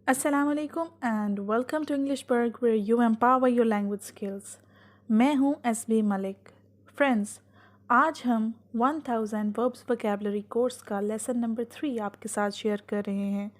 Assalamualaikum and welcome to Englishberg where you empower your language skills. मैं हूँ SB Malik. Friends, आज हम 1000 Verbs Vocabulary course का lesson number 3 आपके साथ शेयर कर रहे हैं.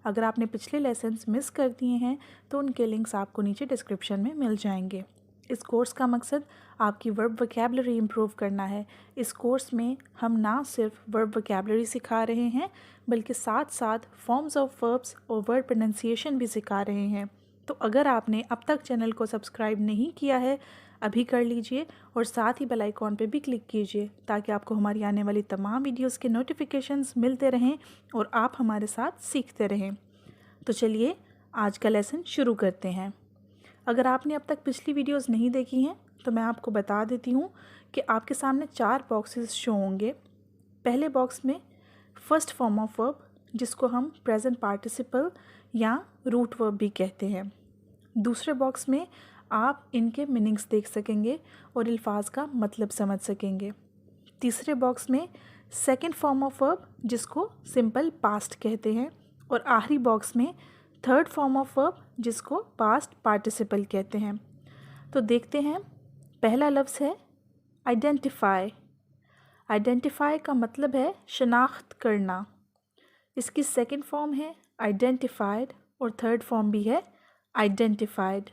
अगर आपने पिछले लेसन्स मिस कर दिए हैं तो उनके लिंक्स आपको नीचे डिस्क्रिप्शन में मिल जाएंगे. इस कोर्स का मकसद आपकी वर्ब वोकैबुलरी इम्प्रूव करना है. इस कोर्स में हम ना सिर्फ वर्ब वोकैबुलरी सिखा रहे हैं बल्कि साथ साथ फॉर्म्स ऑफ वर्ब्स और वर्ड प्रोनाउंसिएशन भी सिखा रहे हैं. तो अगर आपने अब तक चैनल को सब्सक्राइब नहीं किया है अभी कर लीजिए और साथ ही बेल आइकॉन पे भी क्लिक कीजिए ताकि आपको हमारी आने वाली तमाम वीडियोस के नोटिफिकेशंस मिलते रहें और आप हमारे साथ सीखते रहें. तो चलिए आज का लेसन शुरू करते हैं. अगर आपने अब तक पिछली वीडियोस नहीं देखी हैं तो मैं आपको बता देती हूँ कि आपके सामने 4 बॉक्सेस शो होंगे. पहले बॉक्स में फर्स्ट फॉर्म ऑफ वर्ब जिसको हम प्रेजेंट पार्टिसिपल या रूट वर्ब भी कहते हैं. दूसरे बॉक्स में आप इनके मीनिंग्स देख सकेंगे और अल्फाज का मतलब समझ सकेंगे. तीसरे बॉक्स में सेकंड फॉर्म ऑफ वर्ब जिसको सिंपल पास्ट कहते हैं और आखिरी बॉक्स में थर्ड फॉर्म ऑफ वर्ब जिसको पास्ट पार्टिसिपल कहते हैं. तो देखते हैं. पहला लफ्ज़ है आइडेंटिफाई. आइडेंटिफाई का मतलब है शनाख्त करना. इसकी सेकंड फॉर्म है आइडेंटिफाइड और थर्ड फॉर्म भी है आइडेंटिफाइड.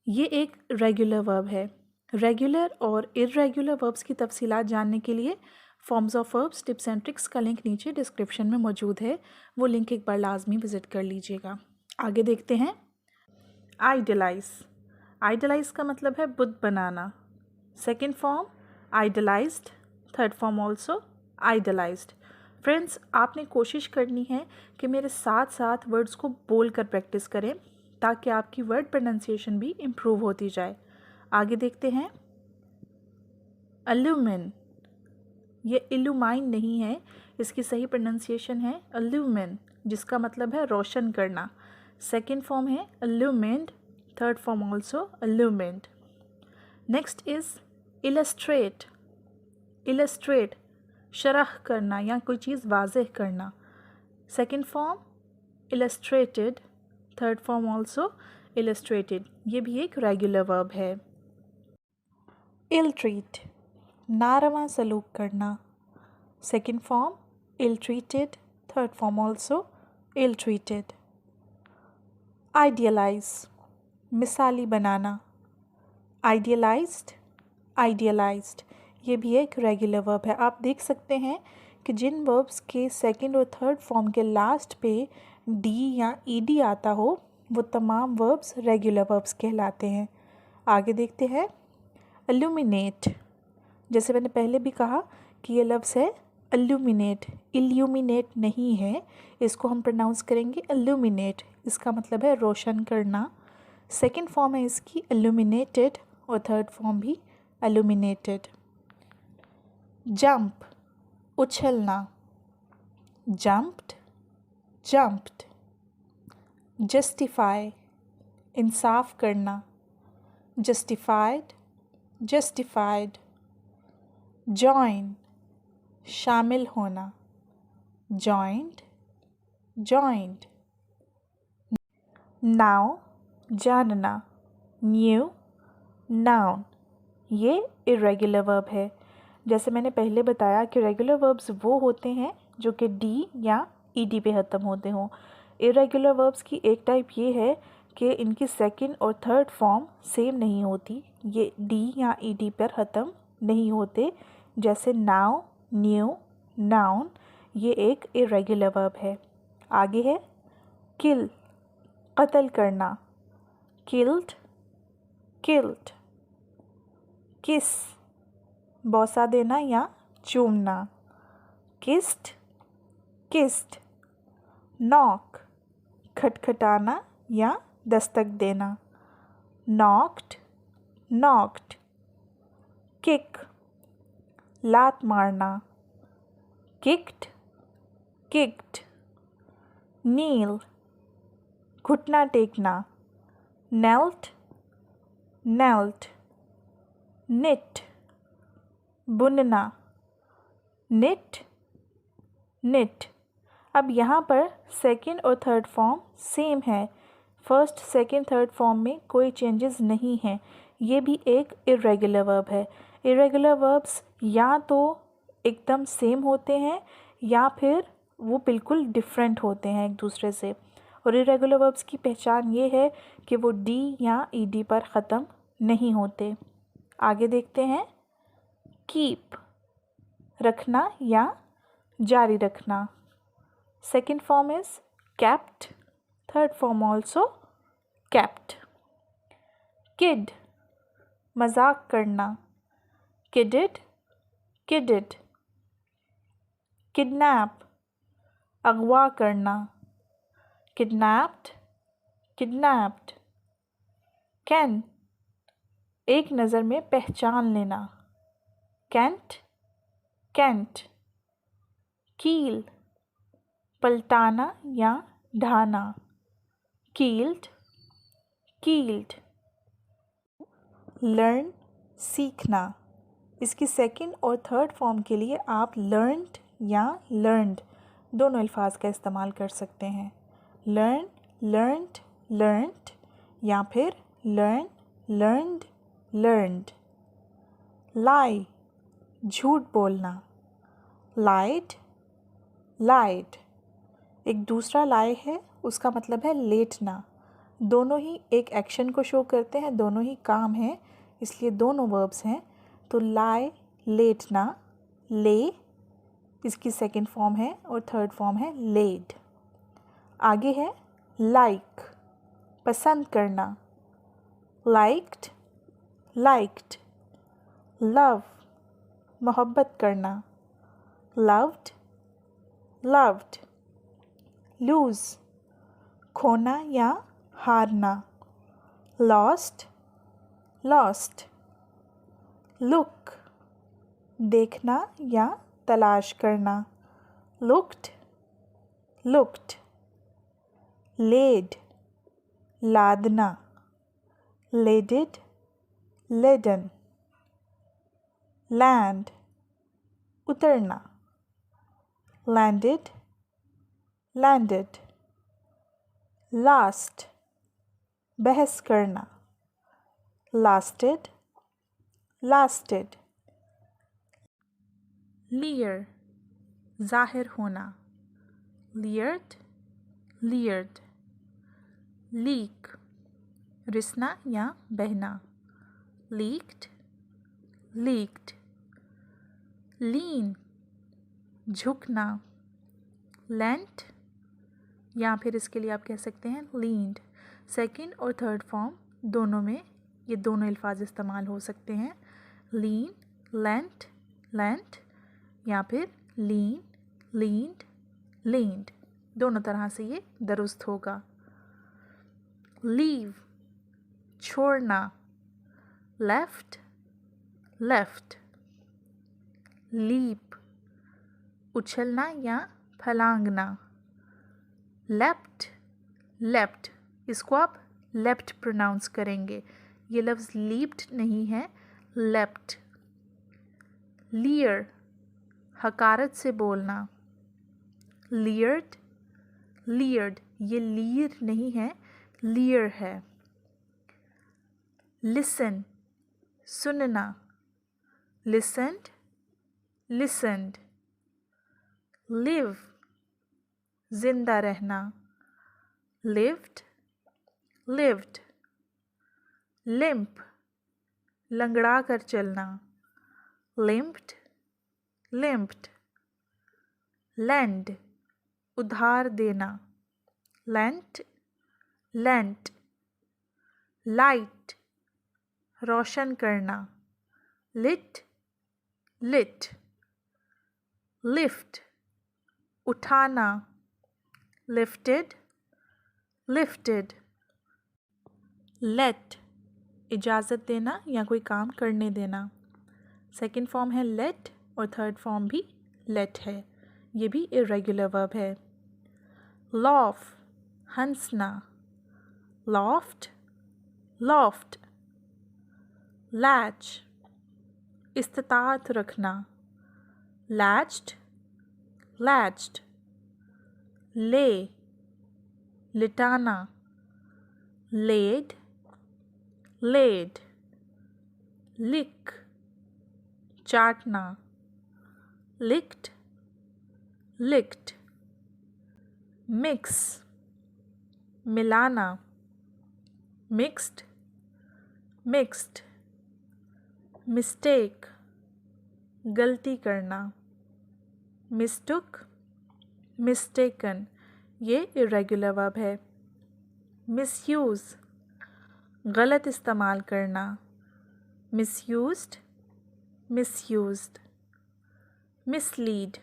ये एक रेगुलर वर्ब है. रेगुलर और इर्रेगुलर वर्ब्स की तफसीलात जानने के लिए forms of verbs tips and tricks का लिंक नीचे डिस्क्रिप्शन में मौजूद है. वो लिंक एक बार लाजमी विज़िट कर लीजिएगा. आगे देखते हैं. आइडलाइज. आइडलाइज का मतलब है बुत बनाना. Second form idolized, third form also idolized. Friends, आपने कोशिश करनी है कि मेरे साथ साथ वर्ड्स को बोल कर प्रैक्टिस करें ताकि आपकी वर्ड प्रोनाउंसिएशन भी इम्प्रूव होती जाए. आगे देखते हैं. अल्यूमिन. ये इल्यूमाइन नहीं है, इसकी सही प्रोनाउंसिएशन है अल्यूमिन जिसका मतलब है रोशन करना. सेकंड फॉर्म है illumined, third form also illumined. Next is illustrate. Illustrate शरह करना या कोई चीज़ वाज़ेह करना. Second form illustrated, third form also illustrated. ये भी एक रेगुलर वर्ब है. इल ट्रीट नारवा सलूक करना. Second form ill treated, third form also ill treated. Idealize मिसाली बनाना. Idealized, idealized. ये भी एक रेगुलर वर्ब है. आप देख सकते हैं कि जिन वर्ब्स के सेकंड और थर्ड फॉर्म के लास्ट पे डी या ईडी आता हो वो तमाम वर्ब्स रेगुलर वर्ब्स कहलाते हैं. आगे देखते हैं. इल्यूमिनेट. जैसे मैंने पहले भी कहा कि ये लफ्ज़ है इल्यूमिनेट. इल्यूमिनेट नहीं है, इसको हम प्रोनाउंस करेंगे इल्यूमिनेट. इसका मतलब है रोशन करना. सेकंड फॉर्म है इसकी इल्यूमिनेटेड और थर्ड फॉर्म भी इल्यूमिनेटेड. जंप उछलना. Jumped, jumped. जस्टिफाई इंसाफ करना. Justified, justified. जॉइन शामिल होना. Joined, joined. नाउ जानना. Knew, known. ये इरेगुलर वर्ब है. जैसे मैंने पहले बताया कि रेगुलर वर्ब्स वो होते हैं जो कि डी या ईडी पे ख़त्म होते हों. इरेगुलर वर्ब्स की एक टाइप ये है कि इनकी सेकंड और थर्ड फॉर्म सेम नहीं होती. ये डी या ईडी पर ख़त्म नहीं होते. जैसे नाउ, न्यू, नाउन. ये एक इरेगुलर वर्ब है. आगे है किल कत्ल करना. Killed, killed. किस बौसा देना या चूमना. Kissed, kissed. नॉक खटखटाना या दस्तक देना. Knocked, knocked. किक लात मारना. Kicked, kicked. नील घुटना टेकना. Knelt, knelt. निट बुनना. Knit, knit. अब यहाँ पर सेकंड और थर्ड फॉर्म सेम है। फर्स्ट, सेकंड, थर्ड फॉर्म में कोई चेंजेस नहीं हैं। ये भी एक इरेगुलर वर्ब है। इरेगुलर वर्ब्स या तो एकदम सेम होते हैं या फिर वो बिल्कुल डिफरेंट होते हैं एक दूसरे से। और इरेगुलर वर्ब्स की पहचान ये है कि वो डी या ईडी पर ख़त्म नहीं होते। आगे देखते हैं। कीप, रखना या जारी रखना। Second form is kept, third form also kept. Kid, मजाक करना। किडेड, किडेड. किडनैप, अगवा करना। Kidnapped, kidnapped. कैन, एक नज़र में पहचान लेना। Cant, cant. कील, पलटाना या ढाना। Keeled, keeled. लर्न, सीखना। इसकी सेकंड और थर्ड फॉर्म के लिए आप लर्नड या लर्नड दोनों अल्फाज का इस्तेमाल कर सकते हैं। लर्न, लर्नड, लर्नड या फिर लर्न, लर्नड, लर्नड. लाई, झूठ बोलना। लाइड, लाइड. एक दूसरा लाई है, उसका मतलब है लेटना। दोनों ही एक एक्शन को शो करते हैं, दोनों ही काम हैं, इसलिए दोनों वर्ब्स हैं। तो लाई, लेटना, ले इसकी सेकंड फॉर्म है और थर्ड फॉर्म है लेड. आगे है लाइक, पसंद करना। Liked, liked. लव, मोहब्बत करना। Loved, loved. लूज़, खोना या हारना। Lost, lost. लुक, देखना या तलाश करना। Looked, looked. लेड, लादना। Laded, laden. लैंड, उतरना। Landed, landed. लास्ट, बहस करना। Lasted, lasted. लियर, जाहिर होना। लियर्ड, लियर्ड. लीक, रिसना या बहना। Leaked, leaked. लीन, झुकना। लेंट या फिर इसके लिए आप कह सकते हैं लीन्ड. सेकंड और थर्ड फॉर्म दोनों में ये दोनों अल्फाज इस्तेमाल हो सकते हैं। लीन, लेंट, लेंट या फिर लीन, लीन्ड, लीन्ड. दोनों तरह से ये दुरुस्त होगा. लीव, छोड़ना। Left, left. लीप, उछलना या फलांगना। Left, left. इसको आप लेफ्ट प्रोनाउंस करेंगे, ये लफ्ज़ लीप्ड नहीं है, लेफ्ट. लियर, हकारत से बोलना। लियर्ड, लियर्ड. ये लीर नहीं है, लियर है. लिसन, सुनना। Listened, listened. लिव, जिंदा रहना। Lived, lived. लिम्प, लंगड़ा कर चलना। लिम्प्ड, लिम्प्ड. लेंड, उधार देना। Lent, lent. लाइट, रोशन करना। Lit, lit. लिफ्ट, उठाना। Lifted, lifted. लेट, इजाज़त देना या कोई काम करने देना. सेकंड फॉर्म है लेट और थर्ड फॉर्म भी लेट है, ये भी इरेगुलर वर्ब है. लॉफ, हंसना. Laughed, laughed. लैच, इस्तिताअत रखना. Latched, latched. ले, लिटाना, laid, laid, lick, चाटना, licked, licked, mix, मिलाना, mixed, mixed, mistake, गलती करना, mistook, mistaken, ये irregular verb है। misuse, गलत इस्तेमाल करना, misused, misused, mislead,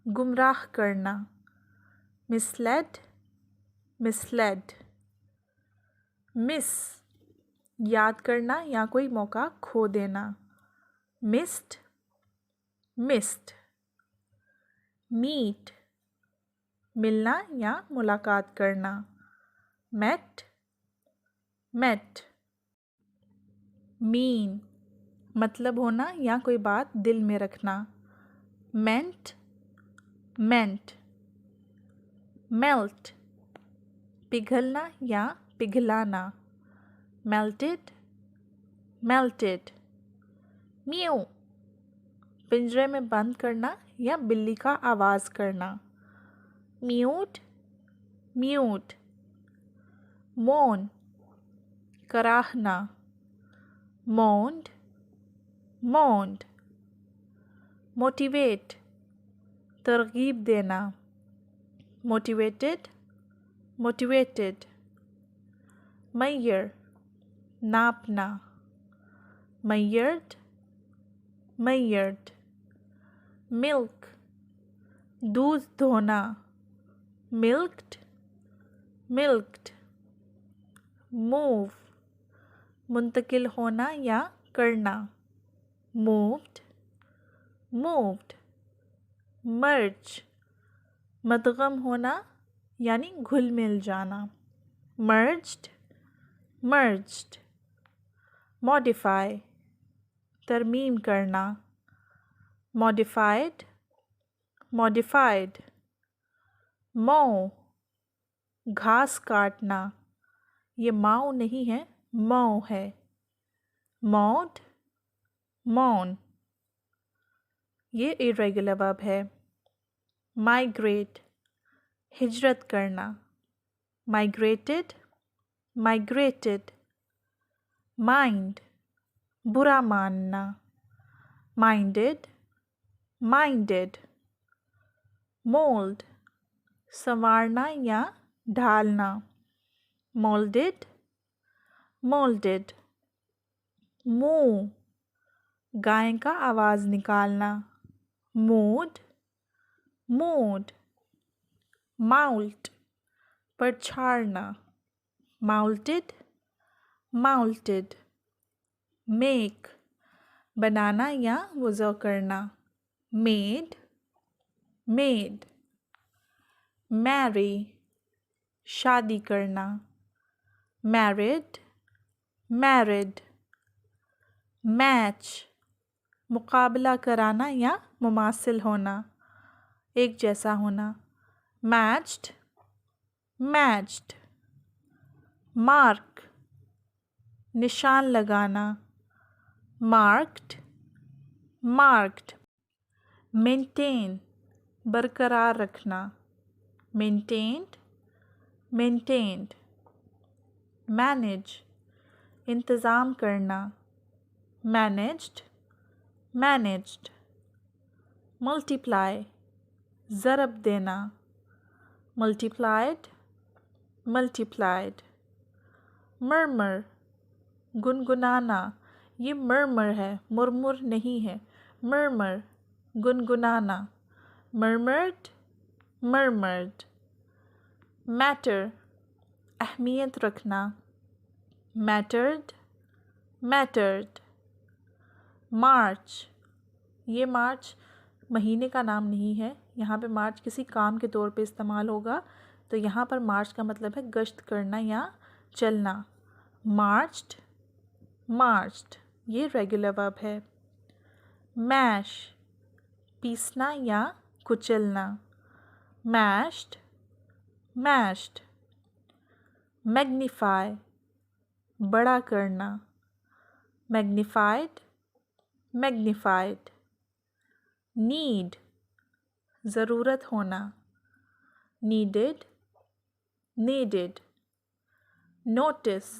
गुमराह करना, misled, misled, miss, याद करना या कोई मौका खो देना, missed, missed, meet, मिलना या मुलाकात करना, met, met, mean, मतलब होना या कोई बात दिल में रखना, meant, meant, melt, पिघलना या पिघलाना, melted, melted, mew, पिंजरे में बंद करना या बिल्ली का आवाज़ करना, mute, mute, moan, कराहना, moaned, moaned, motivate, तरगीब देना, motivated, motivated, measure, नापना, measured, measured, milk, दूध धोना, milked, milked, move, मुंतकिल होना या करना, moved, moved, merge, मदगम होना यानी घुल मिल जाना, merged, merged, modify, तरमीम करना, modified, modified, mow, घास काटना, ये माओ नहीं है, mow है, mowed, mown, ये irregular verb है, migrate, हिजरत करना, migrated, migrated, mind, बुरा मानना, minded, minded, mold, संवारना या ढालना, molded, molded, moo, गाय का आवाज़ निकालना, mood, mood, moult, परछाड़ना, moulted, moulted, make, बनाना या वज़ो करना, made, made, marry, शादी करना, married, married, match, मुकाबला कराना या मुमासिल होना, एक जैसा होना, matched, matched, mark, निशान लगाना, marked, marked, maintain, बरकरार रखना, maintained, maintained, manage, इंतज़ाम करना, managed, managed, multiply, ज़रब देना, multiplied, multiplied, murmur, गुनगुनाना, ये murmur है, मुरमुर नहीं है, murmur, गुनगुनाना, murmured, murmured, matter, अहमियत रखना, mattered, mattered, march, ये मार्च महीने का नाम नहीं है, यहाँ पे मार्च किसी काम के तौर पे इस्तेमाल होगा, तो यहाँ पर मार्च का मतलब है गश्त करना या चलना, marched, marched, ये रेगुलर वर्ब है, मैश, पीसना या कुचलना, mashed, mashed, magnify, बड़ा करना, magnified, magnified, need, ज़रूरत होना, needed, needed, notice,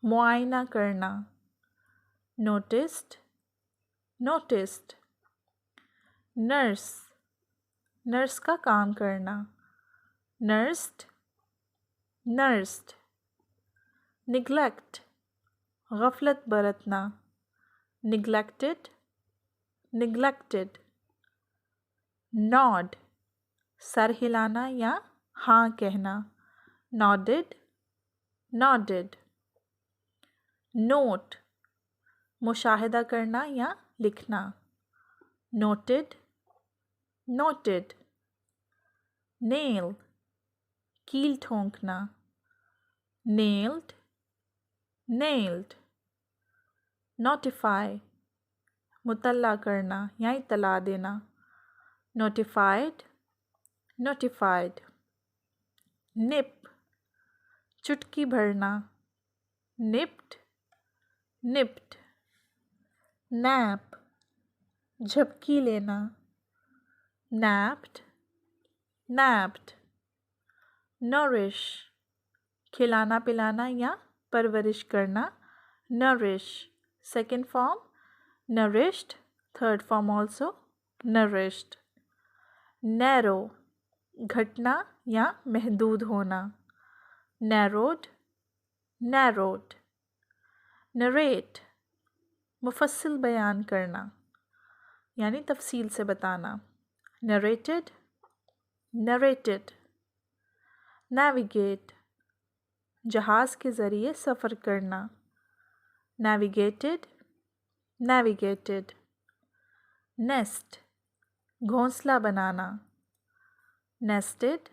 मुआयना करना, noticed, noticed, nurse, नर्स का काम करना, nursed, nursed, neglect, गफलत बरतना, neglected, neglected, nod, सर हिलाना या हाँ कहना, nodded, nodded, note, मुशाहिदा करना या लिखना, noted, noted, nail, कील ठोंकना, nailed, nailed, notify, मुतल्ला करना या इतला देना, notified, notified, nip, चुटकी भरना, nipped, nipped, nap, झपकी लेना, napped, napped, nourish, खिलाना पिलाना या परवरिश करना, nourish, second form, nourished, third form also, nourished, narrow, घटना या महदूद होना, narrowed, narrowed, narrate, मुफस्सिल बयान करना यानी तफसील से बताना, narrated, narrated, navigate, जहाज़ के ज़रिए सफ़र करना, navigated, navigated, nest, घोंसला बनाना, nested,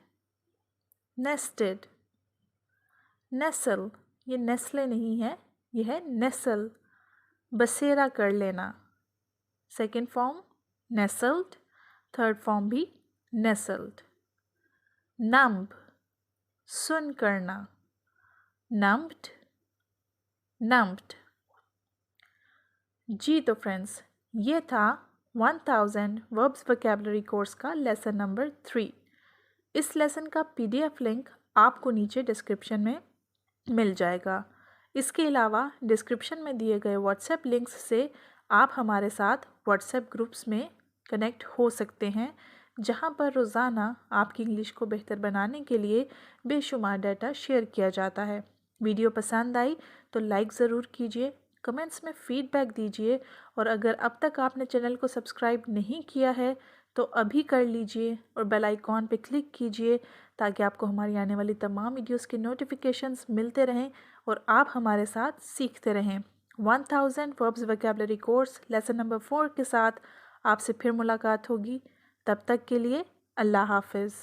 nested, nestle, ये नेस्ले नहीं है, ये है nestle, बसेरा कर लेना, second form nestled, third form भी nestled, numb, सुन करना, numbed, numbed। जी तो फ्रेंड्स, ये था 1000 वर्ब्स वोकैबुलरी कोर्स का लेसन नंबर 3। इस लेसन का PDF लिंक आपको नीचे डिस्क्रिप्शन में मिल जाएगा। इसके अलावा डिस्क्रिप्शन में दिए गए व्हाट्सएप लिंक्स से आप हमारे साथ व्हाट्सएप ग्रुप्स में कनेक्ट हो सकते हैं, जहां पर रोज़ाना आपकी इंग्लिश को बेहतर बनाने के लिए बेशुमार डाटा शेयर किया जाता है। वीडियो पसंद आई तो लाइक ज़रूर कीजिए, कमेंट्स में फ़ीडबैक दीजिए और अगर अब तक आपने चैनल को सब्सक्राइब नहीं किया है तो अभी कर लीजिए और बेल आइकॉन पे क्लिक कीजिए ताकि आपको हमारी आने वाली तमाम वीडियोस के नोटिफिकेशंस मिलते रहें और आप हमारे साथ सीखते रहें। 1000 verbs vocabulary course lesson number 4 के साथ आपसे फिर मुलाकात होगी। तब तक के लिए अल्लाह हाफ़िज़।